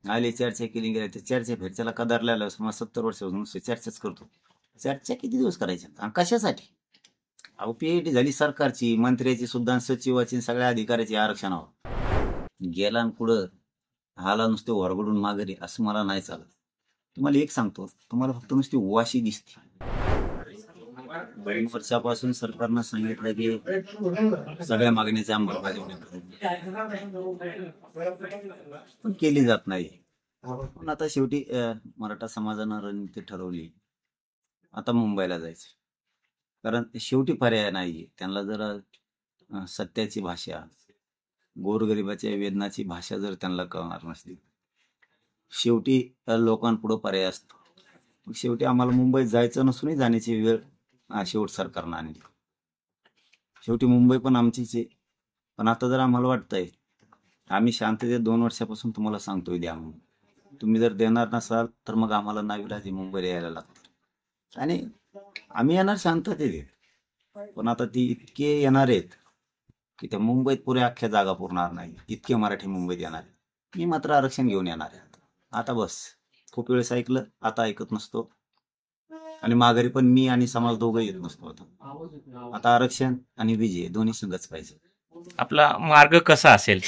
आले चर्चा केली गेल्या त्या चर्चा फेरच्याला कदारलेला समाज 70 वर्षापासून नुसते चर्चाच करतो. चर्चा किती दिवस करायच्या आणि कशासाठी? अहो पीएटी झाली सरकारची, मंत्र्याची सुद्धा, सचिवाची, सगळ्या अधिकाऱ्याची आरक्षणावर गेला आणि पुढं हाला नुसते वरगडून माघारी असं मला नाही चालत. तुम्हाला एक सांगतो, तुम्हाला फक्त नुसती वाशी दिसते. 2 वर्षापासून सरकारनं सांगितलं की सगळ्या मागण्याची अंमलबजावणी करू, पण केली जात नाही. पण आता शेवटी मराठा समाजानं रणनीती ठरवली, आता मुंबईला जायचं. कारण शेवटी पर्याय नाही त्यांना. जर सत्याची भाषा, गोरगरिबाच्या वेदनाची भाषा जर त्यांना कळणार नसली, शेवटी लोकांपुढं पर्याय असतो. शेवटी आम्हाला मुंबईत जायचं नसूनही जाण्याची वेळ शेवट सरकारनं आणली. शेवटी मुंबई पण आमचीच आहे. पण आता जर आम्हाला वाटतंय, आम्ही शांततेत 2 वर्षापासून तुम्हाला सांगतोय द्या म्हणून, तुम्ही जर देणार नसाल तर मग आम्हाला नाविलाजी मुंबईला यायला लागतं. आणि आम्ही येणार शांततेत, पण आता ती इतके येणार आहेत की त्या मुंबईत पुऱ्या अख्ख्या जागा पुरणार नाही, इतके मराठी मुंबईत येणार आहेत. मी मात्र आरक्षण घेऊन येणार आहे. आता बस, खूप वेळेस ऐकलं, आता ऐकत नसतो. आणि माघारी पण मी आणि समाज दोघं येत नसतो. आता आरक्षण आणि विजय दोन्ही संघच पाहिजे. आपला मार्ग कसा असेल?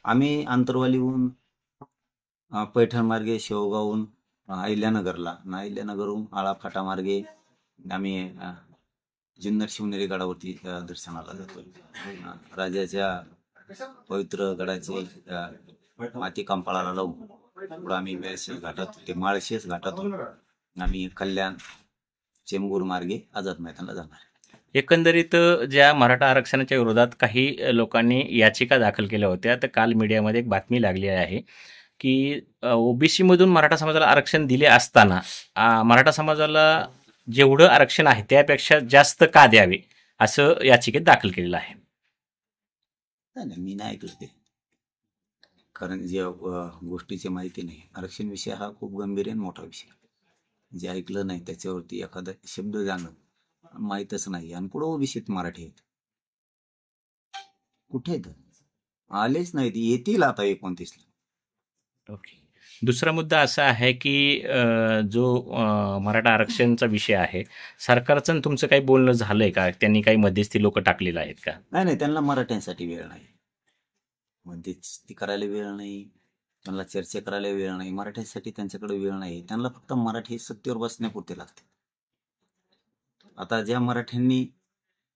आम्ही आंतरवालीहून पैठण मार्गे, शेवगावहून अहिल्यानगरला, अहिल्यानगरहून आळा फाटा मार्गे आम्ही जुन्नर शिवनेरी गडावरती दर्शनाला जातो. राजाच्या पवित्र गडाचे माती कंपाळाला लावून पुढे आम्ही मेळशेस घाटात, ते माळशेस घाटातून आम्ही कल्याण, चेंबूर मार्गे आझाद मैदानाला जाणार. एकंदरीत ज्या मराठा आरक्षणाच्या विरोधात काही लोकांनी याचिका दाखल केल्या होत्या, तर काल मीडियामध्ये एक बातमी लागली आहे की ओबीसी मधून मराठा समाजाला आरक्षण दिले असताना मराठा समाजाला जेवढं आरक्षण आहे त्यापेक्षा जास्त का द्यावे असं याचिकेत दाखल केलेलं आहे. मी नाही ऐकलं ते, कारण जे गोष्टीची माहिती नाही. आरक्षण विषय हा खूप गंभीर आणि मोठा विषय. जे ऐकलं नाही त्याच्यावरती एखादा शब्द जाणं माहीतच नाही. आणि पुढे ओबीसीत मराठी आहेत, कुठे आहेत? आलेच नाहीत, येतील आता 29ला. ओके. दुसरा मुद्दा असा आहे की जो मराठा आरक्षणचा विषय आहे, सरकारचं आणि तुमचं काही बोलणं झालंय का? त्यांनी काही मध्यस्थी लोक टाकलेलं आहेत का? नाही, त्यांना मराठ्यांसाठी वेळ नाही, मध्यस्थी करायला वेळ नाही, त्यांना चर्चा करायला वेळ नाही, मराठ्यांसाठी त्यांच्याकडे वेळ नाही. त्यांना फक्त मराठी सत्तेवर बसण्यापुरते लागते. आता ज्या मराठ्यांनी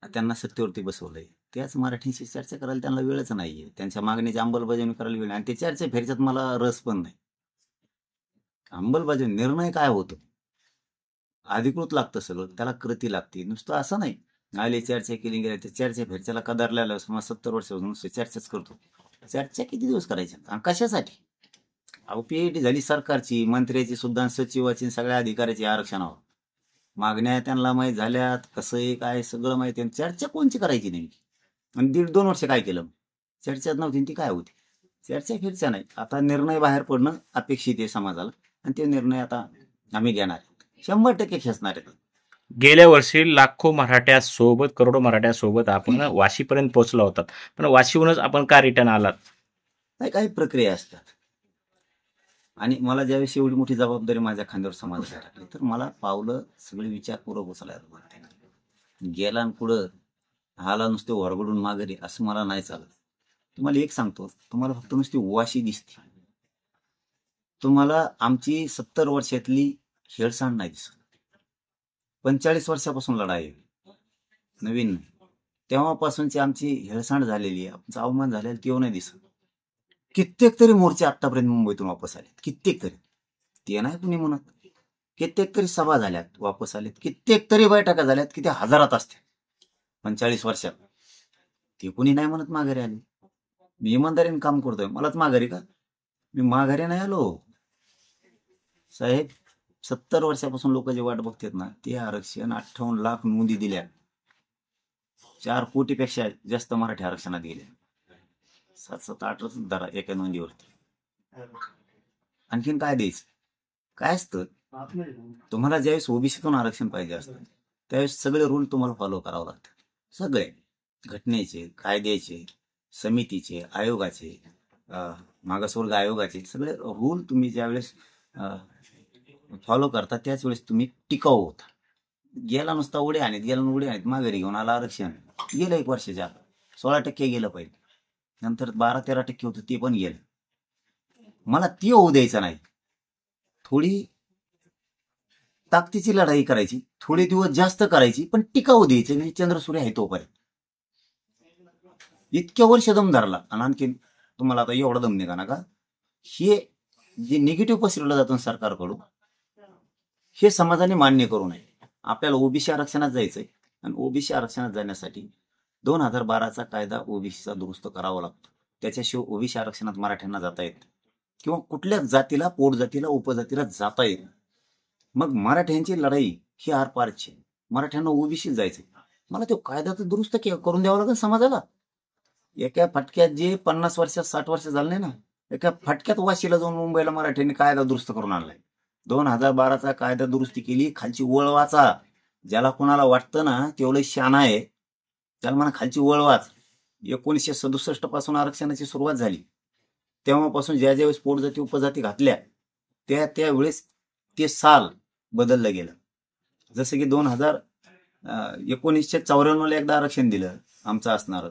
त्यांना सत्तेवरती बसवलंय त्याच मराठ्यांशी चर्चा करायला त्यांना वेळच नाहीये. त्यांच्या मागणीची अंमलबजावणी करायला वेळ नाही. आणि ते चर्चा फेरच्यात मला रस पण नाही. अंमलबजावणी, निर्णय काय होतो, अधिकृत लागतं सगळं, त्याला कृती लागते. नुसतं असं नाही आले चर्चा केली गेल्या त्या चर्चा फेरच्याला कदारलेला समाज 70 वर्षापासून नुसते चर्चाच करतो. चर्चा किती दिवस करायच्या आणि कशासाठी? अहो पीएटी झाली सरकारची, मंत्र्याची सुद्धा, सचिवाची, सगळ्या अधिकाऱ्याची आरक्षणावर मागण्या त्यांना माहीत झाल्यात, कसं आहे काय सगळं माहिती आहे. चर्चा कोणची करायची नेमकी? आणि 1.5-2 वर्ष काय केलं? चर्चाच नव्हती, ती काय होती? चर्चा फिरच्या नाही. आता निर्णय बाहेर पडणं अपेक्षित आहे समाजाला, आणि ते निर्णय आता आम्ही घेणार, 100% खेचणार आहेत. गेल्या वर्षी लाखो मराठ्यासोबत, करोडो मराठ्यासोबत आपण वाशीपर्यंत पोहोचला होतात, पण वाशीहूनच आपण का रिटर्न आलात? काही प्रक्रिया असतात. आणि मला ज्यावेळेस एवढी मोठी जबाबदारी माझ्या खांद्यावर समाजाला टाकली, तर मला पावलं सगळे विचारपूर्वक उचलायला लागते. गेला आणि पुढं हाला नुसते वरगडून माघारी असं मला नाही चालत. तुम्हाला एक सांगतो, तुम्हाला फक्त नुसती वाशी दिसते, तुम्हाला आमची 70 वर्षातली हेळसांड नाही दिसत. 45 वर्षापासून लढाई नवीन नाही, तेव्हापासूनची आमची हेळसांड झालेली आहे, आमचा अवमान झालेला तेव्हा नाही दिसत. कित्येक तरी मोर्चे आतापर्यंत मुंबईतून वापस आलेत, कित्येक तरी, ते नाही कुणी म्हणत. कित्येक तरी सभा झाल्यात, वापस आलेत. कित्येक तरी बैठका झाल्यात, किती हजारात असते 45 वर्षात, ते कुणी नाही म्हणत माघारी आले. मी इमानदारीने काम करतोय, मलाच माघारी का? मी माघारी नाही आलो साहेब. 70 वर्षापासून लोक जे वाट बघतात ना, ते आरक्षण 58 लाख नोंदी दिल्या, 4 कोटीपेक्षा जास्त मराठी आरक्षणात गेल्या, 7-8 धरा एका नोंदीवरती. आणखीन काय द्यायचं? काय असतं, तुम्हाला ज्यावेळेस ओबीसीतून आरक्षण पाहिजे असतं त्यावेळेस सगळे रूल तुम्हाला फॉलो करावं लागतं. सगळे घटनेचे, कायद्याचे, समितीचे, आयोगाचे, मागासवर्ग आयोगाचे सगळे रूल तुम्ही ज्यावेळेस फॉलो करता त्याच वेळेस तुम्ही टिकाऊ होता. गेला नुसता उडे आणत माघारी घेऊन आला आरक्षण, गेलं 1 वर्षाच्या आत 16% गेलं पहिले, नंतर 12-13% होतं ते पण गेलं. मला ती होऊ द्यायचं नाही. थोडी ताकदीची लढाई करायची, थोडे दिवस जास्त करायची, पण टिकाऊ द्यायचं म्हणजे चंद्रसूर्य आहे तोपर्यंत. इतक्या वर्ष दम धरला आणि आणखी तुम्हाला आता एवढा दम निघा ना का, हे जे निगेटिव्ह पसरवलं जातं सरकारकडून हे समाजाने मान्य करू नये. आपल्याला ओबीसी आरक्षणात जायचंय आणि ओबीसी आरक्षणात जाण्यासाठी 2012चा कायदा ओबीसीचा दुरुस्त करावा लागतो. त्याच्याशिवाय ओबीसी आरक्षणात मराठ्यांना जाता येत किंवा कुठल्या जातीला, पोटजातीला, उपजातीला जाता येत. मग मराठ्यांची लढाई ही आरपारची. मराठ्यांना ओबीसीत जायचंय, मला तो कायदा तर दुरुस्त करून द्यावा लागेल समाजाला. एका फटक्यात जे 50 वर्षात 60 वर्ष झालं नाही ना, एका फटक्यात वाशीला जाऊन मुंबईला मराठ्यांनी कायदा दुरुस्त करून आणलाय. 2012चा कायदा दुरुस्ती केली. खालची वळवाचा, ज्याला कोणाला वाटतं ना तेवढं शान आहे त्याला म्हणा खालची वळवाच. 1967 पासून आरक्षणाची सुरुवात झाली, तेव्हापासून ज्या ज्यावेळेस पोटजाती उपजाती घातल्या त्यावेळेस ते साल बदललं गेलं. जसं की 1954ला एकदा आरक्षण दिलं आमचं असणार,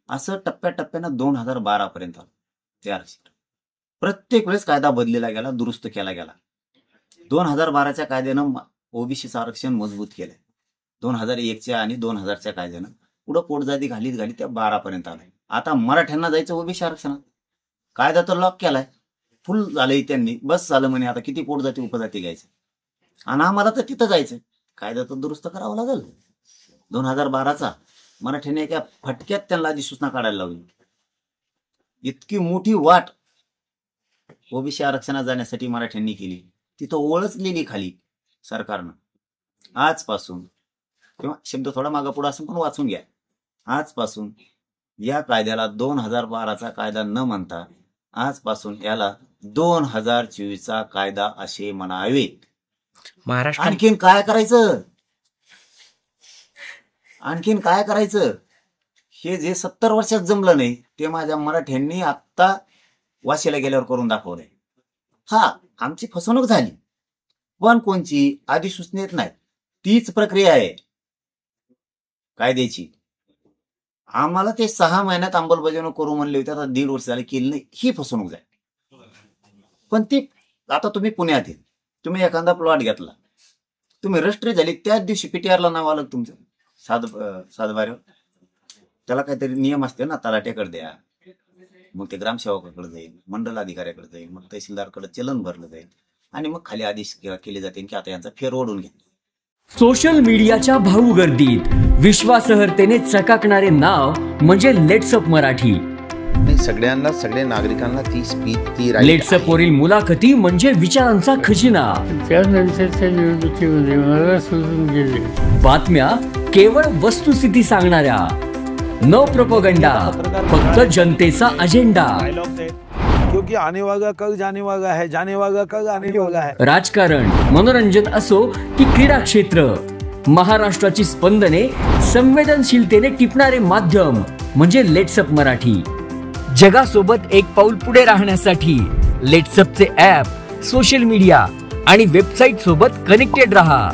असं टप्प्याटप्प्यानं 2012 पर्यंत आलं ते आरक्षण. प्रत्येक वेळेस कायदा बदलला गेला, दुरुस्त केला गेला. 2012च्या कायद्यानं ओबीसीचं आरक्षण मजबूत केलंय. 2001च्या आणि 2000च्या कायद्यानं पुढं पोटजाती घालीत त्या 12 पर्यंत आलंय. आता मराठ्यांना जायचं ओबीसी आरक्षणात, कायदा तर लॉक केलाय, फुल झालंय त्यांनी, बस झालं म्हणे आता किती पोटजाती उपजाती घ्यायचं आणि आम्हाला तर तिथं जायचं. कायदा तर दुरुस्त करावा लागेल. 2012चा मराठ्याने एका फटक्यात त्यांना अधिसूचना काढायला लावली. इतकी मोठी वाट ओबीसी आरक्षणात जाण्यासाठी मराठ्यांनी केली, तिथं ओळच लिहिली खाली सरकारनं. आजपासून, किंवा शब्द थोडा मागा पुढे असून पण वाचून घ्या, आजपासून या कायद्याला 2012चा कायदा न म्हणता आजपासून याला 2024चा कायदा असे म्हणावे. महाराष्ट्र आणखीन काय करायचं, आणखीन काय करायचं? हे जे 70 वर्षात जमलं नाही ते माझ्या मराठ्यांनी आत्ता वाशीला गेल्यावर करून दाखवलंय. हा, आमची फसवणूक झाली, पण कोणची अधिसूचनेत नाही, तीच प्रक्रिया आहे कायद्याची. आम्हाला ते 6 महिन्यात अंमलबजावणी करू म्हणले होते, आता 1.5 वर्ष झाले केली नाही, ही फसवणूक झाली. पण ती आता तुम्ही पुण्यात आहे, तुम्ही एखादा प्लॉट घेतला, तुम्ही रजिस्ट्री झाली, त्याच दिवशी पीटीआरला नाव आलं तुमचं सातबाऱ्यावर. त्याला काहीतरी नियम असते ना, तलाट्याकडे द्या, मग ते ग्रामसेवकाकडे जाईल, मंडल अधिकाऱ्याकडे जाईल, मग तहसीलदारकडे चलन भरलं जाईल आणि मग खाली आदेश केले जाते की आता यांचा फेर ओढून घ्या. सोशल मीडियाच्या भाऊ गर्दीत विश्वासार्हतेने चकाकणारे नाव म्हणजे लेट्सअप मराठी. सगळ्यांना, सगळ्या नागरिकांना ती स्पीच, ती लेट्सअप वरील मुलाखती म्हणजे विचारांचा खजिना. त्यानंतरच्या निवडणुकीमध्ये मला सोडून गेले. बातम्या केवळ वस्तुस्थिती सांगणाऱ्या, न प्रोपगंडा, फक्त जनतेचा अजेंडा. क्योंकि आने वाला कल जाने वाला है, जाने वाला कल आने वाला है. राजकारण, मनोरंजन असो की क्रीडा क्षेत्र, महाराष्ट्राची स्पंदने संवेदनशीलतेने टिपणारे माध्यम म्हणजे लेट्सअप मराठी. जगासोबत एक पाऊल पुढे राहण्यासाठी लेट्सअपचे ॲप, सोशल मीडिया आणि वेबसाईट सोबत कनेक्टेड रहा.